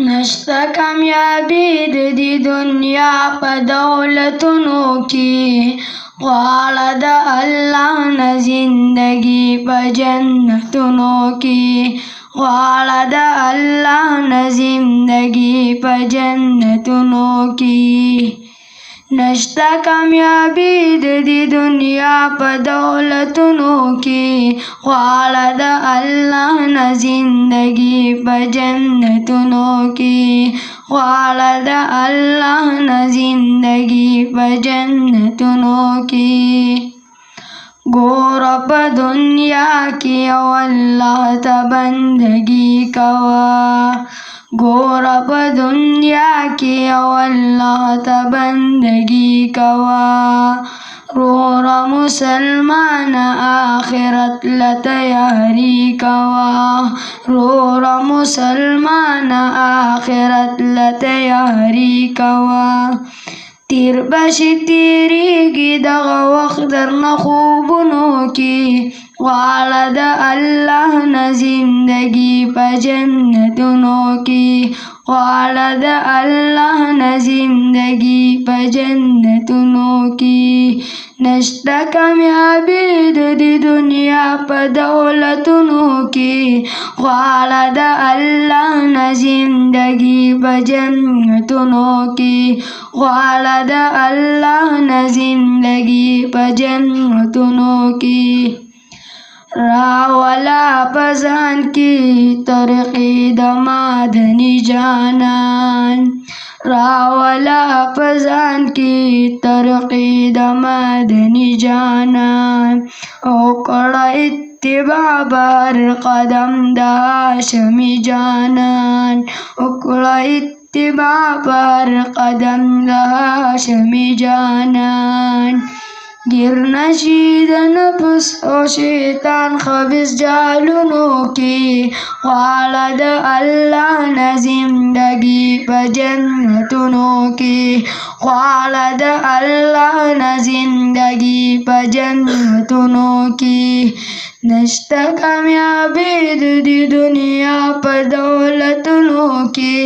نشته کامیابی د دې دنیا په دولتونو کې، غواړه د الله نه زندګي په جنتونو کې، غواړه د الله نه زندګي په جنتونو کې. نشته کامیابی د دې دنیا په دولتونو کې، غواړه د الله نه زندګي په جنتونو کې، غواړه د الله نه زندګي په جنتونو کې. ګوره په دنیا کې او الله ته بندګي کوه، ګوره په دنیا کې او الله ته بندګي کوه. روره مسلمان آخرت له تیاری کوه، روره مسلمان آخرت له تیاری کوه. تیر بشي تیریږي دغه وخت درنه خوبونو کې، غواړه د الله نه زندګي په جنتونو کې، غواړه د الله نه زندګي په جنتونو کې. نشته کامیابی د دې دنیا په دولتونو کې، غواړه د الله نه زندګي په جنتونو کې، غواړه د الله نه زندګي په جنتونو کې. راوله په ځان کې ترقي د مدني جانان، راوله په ځان کې ترقي د مدني جانان. وکړه اتباع بر قدم د هاشمي جانان، وکړه اتباع بر قدم د هاشمي جانان. گیر نشي د نفس او شیطان خبیث جالونو کې، غواړه د الله نه زندګي په جنتونو کې، غواړه د الله نه زندګي په جنتونو کې. نشته کامیابی د دې دنیا په دولتونو کې،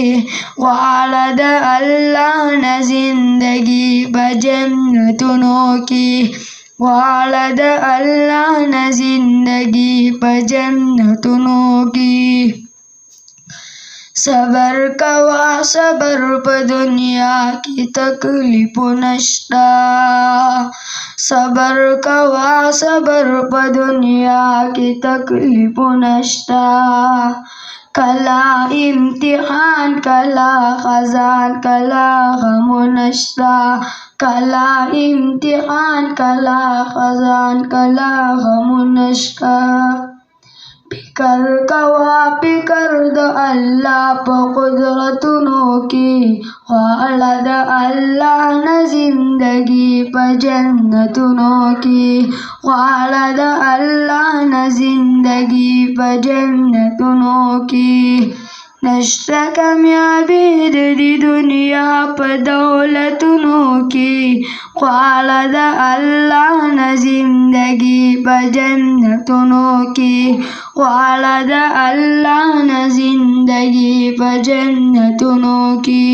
غواړه د الله نه زندګي په جنتونو کې، غواړه د الله نه زندګي په جنتونو کې. صبر کوه صبر په دنیا کې تکلیفونه شته، صبر کوه صبر په دنیا کې تکلیفونه شته. کله امتحان کله خزان کله غمونه شته، کله امتحان کله خزان کله غمونه شته. فکر کوه فکر د الله په قدرتونو کې، غواړه د الله نه زندګي په جنتونو کې، غواړه د الله نه زندګي په جنتونو کې. نشته کامیابی د دې دنیا په دولتونو کې، غواړه د الله نه زندګي په جنتونو کې، غواړه د الله نه زندګي په جنتونو کې.